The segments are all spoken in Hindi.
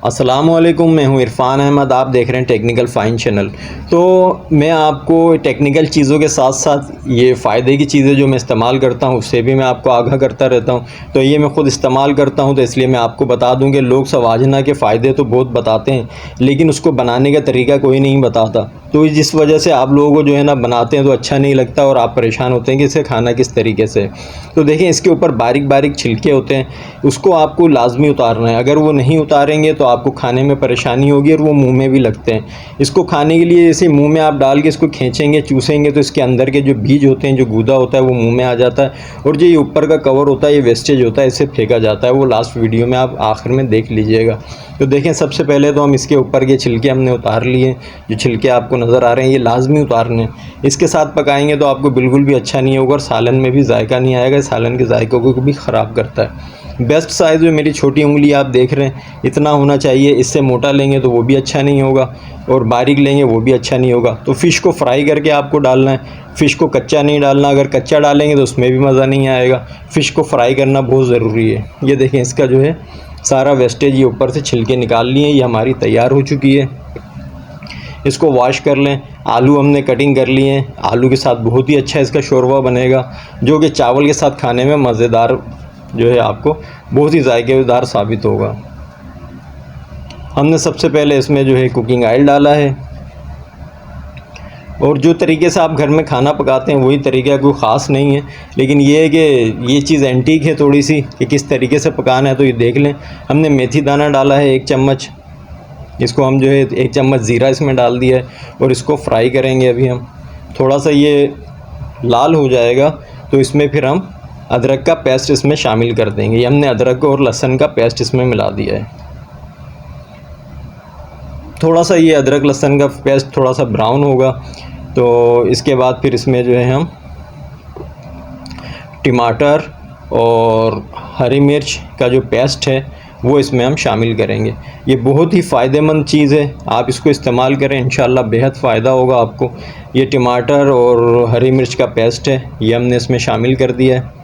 अस्सलामुअलैकुम, मैं हूं इरफ़ान अहमद। आप देख रहे हैं टेक्निकल फ़ाइन चैनल। तो मैं आपको टेक्निकल चीज़ों के साथ साथ ये फ़ायदे की चीज़ें जो मैं इस्तेमाल करता हूं उससे भी मैं आपको आगाह करता रहता हूं। तो ये मैं ख़ुद इस्तेमाल करता हूं, तो इसलिए मैं आपको बता दूं कि लोग सवाजना के फ़ायदे तो बहुत बताते हैं, लेकिन उसको बनाने का तरीका कोई नहीं बताता। तो जिस वजह से आप लोगों को जो है ना बनाते हैं तो अच्छा नहीं लगता और आप परेशान होते हैं कि इसे खाना किस तरीके से। तो देखें, इसके ऊपर बारीक बारीक छिलके होते हैं, उसको आपको लाजमी उतारना है। अगर वो नहीं उतारेंगे तो आपको खाने में परेशानी होगी और वो मुंह में भी लगते हैं। इसको खाने के लिए जैसे मुंह में आप डाल के इसको खींचेंगे, चूसेंगे, तो इसके अंदर के जो बीज होते हैं, जो गूदा होता है, वो मुंह में आ जाता है और जो ये ऊपर का कवर होता है, ये वेस्टेज होता है, इसे फेंका जाता है। वो लास्ट वीडियो में आप आखिर में देख लीजिएगा। तो देखें, सबसे पहले तो हम इसके ऊपर के छिलके हमने उतार लिए। जो छिलके आपको नज़र आ रहे हैं ये लाजमी उतारने। इसके साथ पकाएंगे तो आपको बिल्कुल भी अच्छा नहीं होगा और सालन में भी जायका नहीं आएगा, सालन के जायकों को भी ख़राब करता है। बेस्ट साइज़ में मेरी छोटी उंगली आप देख रहे हैं इतना होना चाहिए। इससे मोटा लेंगे तो वो भी अच्छा नहीं होगा और बारीक लेंगे वो भी अच्छा नहीं होगा। तो फ़िश को फ्राई करके आपको डालना है, फ़िश को कच्चा नहीं डालना। अगर कच्चा डालेंगे तो उसमें भी मज़ा नहीं आएगा। फ़िश को फ्राई करना बहुत ज़रूरी है। ये देखें, इसका जो है सारा वेस्टेज ये ऊपर से छिलके निकाल लिए। ये हमारी तैयार हो चुकी है। इसको वॉश कर लें। आलू हमने कटिंग कर लिए हैं। आलू के साथ बहुत ही अच्छा इसका शोरबा बनेगा, जो कि चावल के साथ खाने में मज़ेदार जो है आपको बहुत ही जायकेदार साबित होगा। हमने सबसे पहले इसमें जो है कुकिंग ऑयल डाला है और जो तरीके से आप घर में खाना पकाते हैं वही तरीका, कोई ख़ास नहीं है, लेकिन ये है कि ये चीज़ एंटीक है थोड़ी सी कि किस तरीके से पकाना है। तो ये देख लें। हमने मेथी दाना डाला है 1 चम्मच। इसको हम जो है 1 चम्मच ज़ीरा इसमें डाल दिया है और इसको फ्राई करेंगे। अभी हम थोड़ा सा ये लाल हो जाएगा तो इसमें फिर हम अदरक का पेस्ट इसमें शामिल कर देंगे। ये हमने अदरक और लहसुन का पेस्ट इसमें मिला दिया है। थोड़ा सा ये अदरक लहसुन का पेस्ट थोड़ा सा ब्राउन होगा तो इसके बाद फिर इसमें जो है हम टमाटर और हरी मिर्च का जो पेस्ट है वो इसमें हम शामिल करेंगे। ये बहुत ही फ़ायदेमंद चीज़ है, आप इसको इस्तेमाल करें, इंशाल्लाह बेहद फ़ायदा होगा आपको। ये टमाटर और हरी मिर्च का पेस्ट है, ये हमने इसमें शामिल कर दिया है।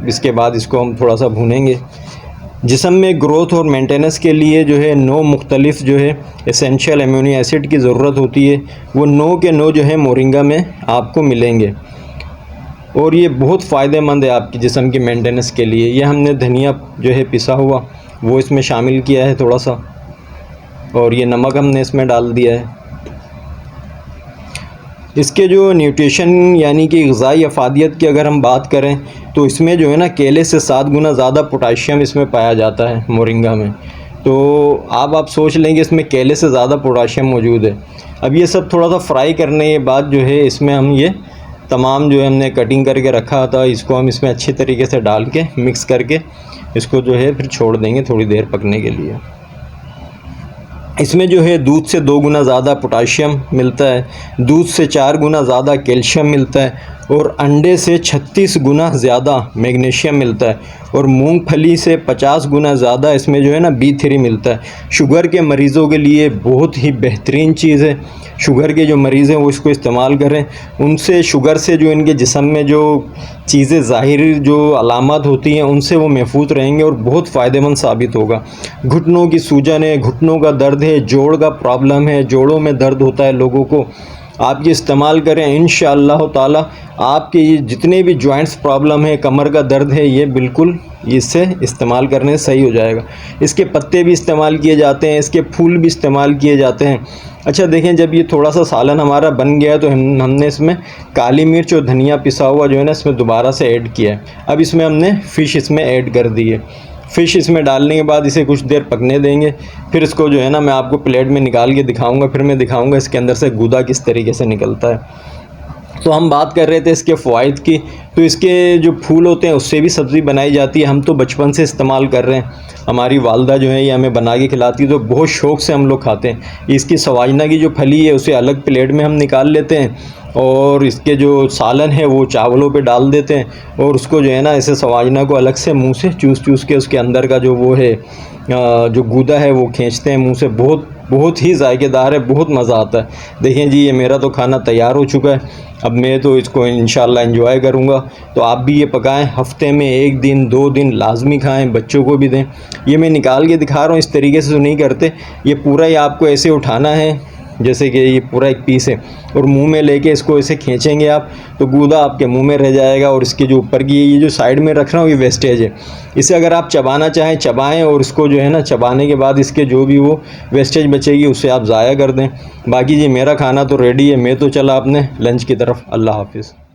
इसके बाद इसको हम थोड़ा सा भूनेंगे। जिस्म में ग्रोथ और मेंटेनेंस के लिए जो है 9 मुख्तलिफ़ जो है एसेंशियल अमीनो एसिड की ज़रूरत होती है। वो 9 के 9 जो है मोरिंगा में आपको मिलेंगे और ये बहुत फ़ायदेमंद है आपकी जिस्म की मेंटेनेंस के लिए। ये हमने धनिया जो है पिसा हुआ वो इसमें शामिल किया है थोड़ा सा, और ये नमक हमने इसमें डाल दिया है। इसके जो न्यूट्रिशन यानी कि ग़िज़ाई अफ़ादियत की अगर हम बात करें तो इसमें जो है ना केले से 7 गुना ज़्यादा पोटाशियम इसमें पाया जाता है मोरिंगा में। तो आप सोच लेंगे इसमें केले से ज़्यादा पोटाशियम मौजूद है। अब ये सब थोड़ा सा फ्राई करने के बाद जो है इसमें हम ये तमाम जो है हमने कटिंग करके रखा था इसको हम इसमें अच्छी तरीके से डाल के मिक्स करके इसको जो है फिर छोड़ देंगे थोड़ी देर पकने के लिए। इसमें जो है दूध से 2 गुना ज़्यादा पोटाशियम मिलता है, दूध से 4 गुना ज़्यादा कैल्शियम मिलता है और अंडे से 36 गुना ज़्यादा मैग्नीशियम मिलता है और मूंगफली से 50 गुना ज़्यादा इसमें जो है ना B3 मिलता है। शुगर के मरीज़ों के लिए बहुत ही बेहतरीन चीज़ है। शुगर के जो मरीज़ हैं वो इसको इस्तेमाल करें। उनसे शुगर से जो इनके जिस्म में जो चीज़ें ज़ाहिरी जो अलामत होती हैं उनसे वो महफूज रहेंगे और बहुत फ़ायदेमंद साबित होगा। घुटनों की सूजन है, घुटनों का दर्द है, जोड़ का प्रॉब्लम है, जोड़ों में दर्द होता है लोगों को, आप ये इस्तेमाल करें। इंशाअल्लाह ताला आपके ये जितने भी जॉइंट्स प्रॉब्लम है, कमर का दर्द है, ये बिल्कुल इससे इस्तेमाल करने से सही हो जाएगा। इसके पत्ते भी इस्तेमाल किए जाते हैं, इसके फूल भी इस्तेमाल किए जाते हैं। अच्छा देखें, जब ये थोड़ा सा सालन हमारा बन गया है तो हमने इसमें काली मिर्च और धनिया पिसा हुआ जो है ना इसमें दोबारा से ऐड किया है। अब इसमें हमने फ़िश इसमें ऐड कर दी है। फ़िश इसमें डालने के बाद इसे कुछ देर पकने देंगे। फिर इसको जो है ना मैं आपको प्लेट में निकाल के दिखाऊंगा। फिर मैं दिखाऊंगा इसके अंदर से गूदा किस तरीके से निकलता है। तो हम बात कर रहे थे इसके फ़वाइद की। तो इसके जो फूल होते हैं उससे भी सब्ज़ी बनाई जाती है। हम तो बचपन से इस्तेमाल कर रहे हैं, हमारी वालदा जो है ये हमें बना के खिलाती है तो बहुत शौक़ से हम लोग खाते हैं। इसकी सवाजना की जो फली है उसे अलग प्लेट में हम निकाल लेते हैं और इसके जो सालन है वो चावलों पे डाल देते हैं और उसको जो है ना ऐसे सवाजना को अलग से मुंह से चूस के उसके अंदर का जो वो है जो गूदा है वो खींचते हैं मुंह से। बहुत बहुत ही जायकेदार है, बहुत मज़ा आता है। देखें जी, ये मेरा तो खाना तैयार हो चुका है, अब मैं तो इसको इंशाल्लाह एंजॉय करूँगा। तो आप भी ये पकाएं, हफ़्ते में 1 दिन 2 दिन लाजमी खाएं, बच्चों को भी दें। ये मैं निकाल के दिखा रहा हूँ, इस तरीके से तो नहीं करते, ये पूरा ही आपको ऐसे उठाना है जैसे कि ये पूरा एक पीस है, और मुंह में लेके इसको ऐसे खींचेंगे आप तो गूदा आपके मुंह में रह जाएगा, और इसके जो ऊपर की ये जो साइड में रख रहा हूँ ये वेस्टेज है। इसे अगर आप चबाना चाहें चबाएं, और इसको जो है ना चबाने के बाद इसके जो भी वो वेस्टेज बचेगी उसे आप ज़ाया कर दें। बाकी जी मेरा खाना तो रेडी है, मैं तो चला अपने लंच की तरफ। अल्लाह हाफिज़।